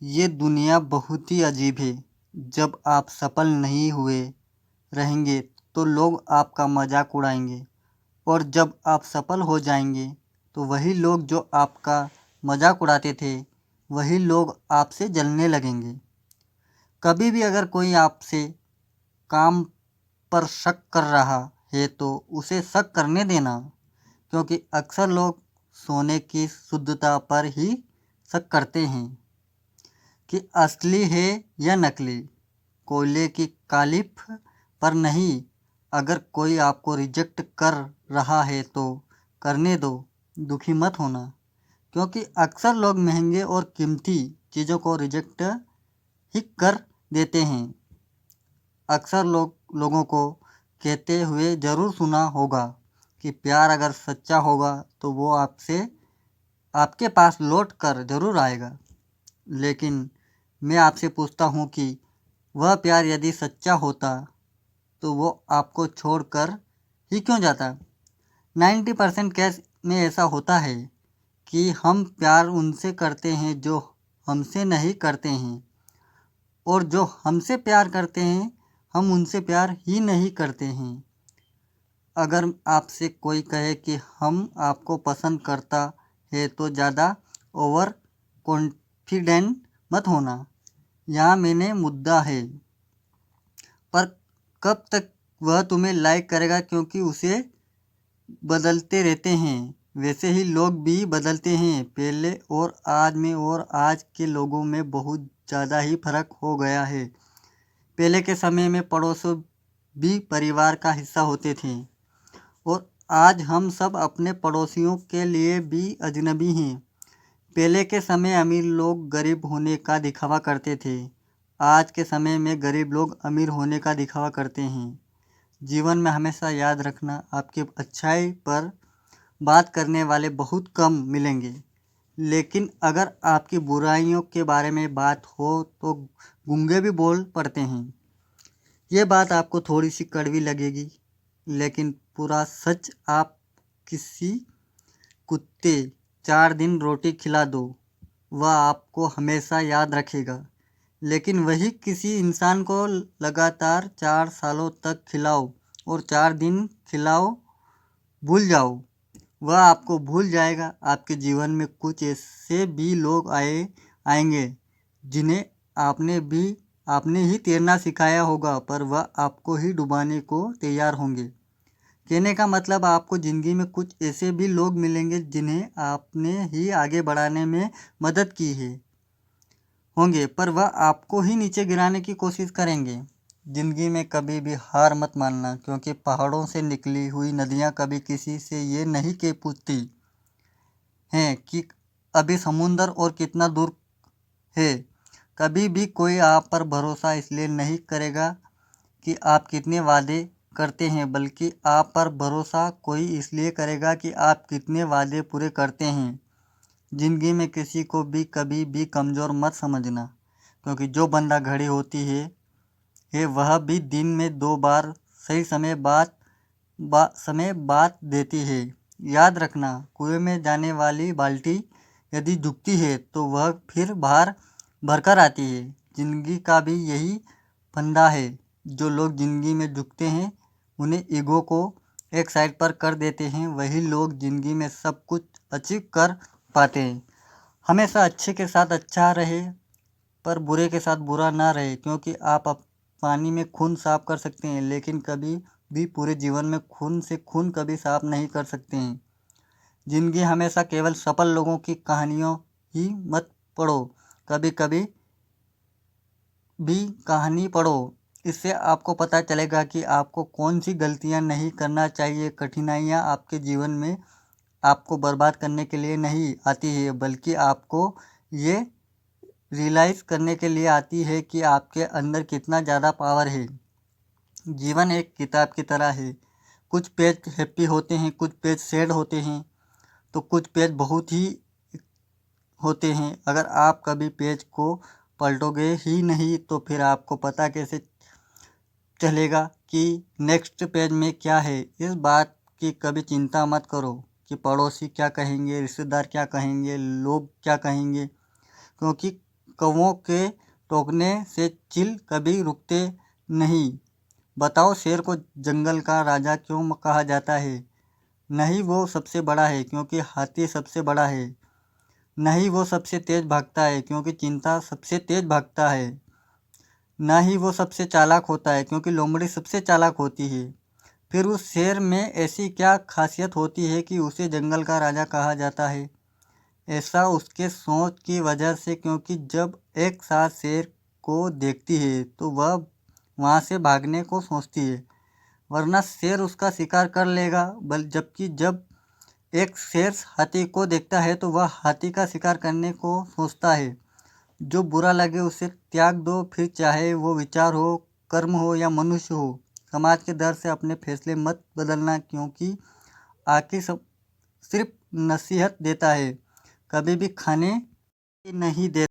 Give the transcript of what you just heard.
ये दुनिया बहुत ही अजीब है। जब आप सफल नहीं हुए रहेंगे तो लोग आपका मजाक उड़ाएंगे, और जब आप सफल हो जाएंगे तो वही लोग जो आपका मजाक उड़ाते थे वही लोग आपसे जलने लगेंगे। कभी भी अगर कोई आपसे काम पर शक कर रहा है तो उसे शक करने देना, क्योंकि अक्सर लोग सोने की शुद्धता पर ही शक करते हैं कि असली है या नकली, कोयले की कालिप पर नहीं। अगर कोई आपको रिजेक्ट कर रहा है तो करने दो, दुखी मत होना, क्योंकि अक्सर लोग महंगे और कीमती चीज़ों को रिजेक्ट ही कर देते हैं। अक्सर लोगों को कहते हुए ज़रूर सुना होगा कि प्यार अगर सच्चा होगा तो वो आपसे आपके पास लौट कर ज़रूर आएगा। लेकिन मैं आपसे पूछता हूँ कि वह प्यार यदि सच्चा होता तो वो आपको छोड़कर ही क्यों जाता? 90% केस में ऐसा होता है कि हम प्यार उनसे करते हैं जो हमसे नहीं करते हैं, और जो हमसे प्यार करते हैं हम उनसे प्यार ही नहीं करते हैं। अगर आपसे कोई कहे कि हम आपको पसंद करता है तो ज़्यादा ओवर कॉन्फिडेंट मत होना। यहाँ मैंने मुद्दा है, पर कब तक वह तुम्हें लाइक करेगा, क्योंकि उसे बदलते रहते हैं। वैसे ही लोग भी बदलते हैं। पहले और आज में और आज के लोगों में बहुत ज़्यादा ही फर्क हो गया है। पहले के समय में पड़ोसी भी परिवार का हिस्सा होते थे, और आज हम सब अपने पड़ोसियों के लिए भी अजनबी हैं। पहले के समय अमीर लोग गरीब होने का दिखावा करते थे। आज के समय में गरीब लोग अमीर होने का दिखावा करते हैं। जीवन में हमेशा याद रखना, आपकी अच्छाई पर बात करने वाले बहुत कम मिलेंगे, लेकिन अगर आपकी बुराइयों के बारे में बात हो तो गूंगे भी बोल पड़ते हैं। ये बात आपको थोड़ी सी कड़वी लगेगी, लेकिन पूरा सच, आप किसी कुत्ते 4 दिन रोटी खिला दो, वह आपको हमेशा याद रखेगा। लेकिन वही किसी इंसान को लगातार 4 सालों तक खिलाओ और 4 दिन खिलाओ, भूल जाओ, वह आपको भूल जाएगा। आपके जीवन में कुछ ऐसे भी लोग आएंगे जिन्हें आपने ही तैरना सिखाया होगा, पर वह आपको ही डुबाने को तैयार होंगे। कहने का मतलब, आपको ज़िंदगी में कुछ ऐसे भी लोग मिलेंगे जिन्हें आपने ही आगे बढ़ाने में मदद की है होंगे, पर वह आपको ही नीचे गिराने की कोशिश करेंगे। ज़िंदगी में कभी भी हार मत मानना, क्योंकि पहाड़ों से निकली हुई नदियाँ कभी किसी से ये नहीं कह पूछती हैं कि अभी समुंदर और कितना दूर है। कभी भी कोई आप पर भरोसा इसलिए नहीं करेगा कि आप कितने वादे करते हैं, बल्कि आप पर भरोसा कोई इसलिए करेगा कि आप कितने वादे पूरे करते हैं। ज़िंदगी में किसी को भी कभी भी कमज़ोर मत समझना, क्योंकि जो बंदा घड़ी होती है वह भी दिन में 2 बार सही समय बात देती है। याद रखना, कुएं में जाने वाली बाल्टी यदि झुकती है तो वह फिर बाहर भरकर आती है। ज़िंदगी का भी यही फंडा है। जो लोग ज़िंदगी में झुकते हैं, उन्हें ईगो को एक साइड पर कर देते हैं, वही लोग ज़िंदगी में सब कुछ अचीव कर पाते हैं। हमेशा अच्छे के साथ अच्छा रहे, पर बुरे के साथ बुरा ना रहे, क्योंकि आप पानी में खून साफ कर सकते हैं, लेकिन कभी भी पूरे जीवन में खून से खून कभी साफ नहीं कर सकते हैं। ज़िंदगी हमेशा केवल सफल लोगों की कहानियों ही मत पढ़ो, कभी कभी भी कहानी पढ़ो। इससे आपको पता चलेगा कि आपको कौन सी गलतियां नहीं करना चाहिए। कठिनाइयां आपके जीवन में आपको बर्बाद करने के लिए नहीं आती है, बल्कि आपको ये रियलाइज़ करने के लिए आती है कि आपके अंदर कितना ज़्यादा पावर है। जीवन एक किताब की तरह है। कुछ पेज हैप्पी होते हैं, कुछ पेज सैड होते हैं, तो कुछ पेज बहुत ही होते हैं। अगर आप कभी पेज को पलटोगे ही नहीं तो फिर आपको पता कैसे चलेगा कि नेक्स्ट पेज में क्या है। इस बात की कभी चिंता मत करो कि पड़ोसी क्या कहेंगे, रिश्तेदार क्या कहेंगे, लोग क्या कहेंगे, क्योंकि कौवों के टोकने से चील कभी रुकते नहीं। बताओ शेर को जंगल का राजा क्यों कहा जाता है? नहीं वो सबसे बड़ा है क्योंकि हाथी सबसे बड़ा है। नहीं वो सबसे तेज भागता है क्योंकि चीता सबसे तेज भागता है। ना ही वो सबसे चालाक होता है क्योंकि लोमड़ी सबसे चालाक होती है। फिर उस शेर में ऐसी क्या खासियत होती है कि उसे जंगल का राजा कहा जाता है? ऐसा उसके सोच की वजह से, क्योंकि जब एक साथ शेर को देखती है तो वह वहाँ से भागने को सोचती है, वरना शेर उसका शिकार कर लेगा। जबकि जब एक शेर हाथी को देखता है तो वह हाथी का शिकार करने को सोचता है। जो बुरा लगे उसे त्याग दो, फिर चाहे वो विचार हो, कर्म हो या मनुष्य हो। समाज के डर से अपने फैसले मत बदलना, क्योंकि आखिर सब सिर्फ नसीहत देता है, कभी भी खाने नहीं देता।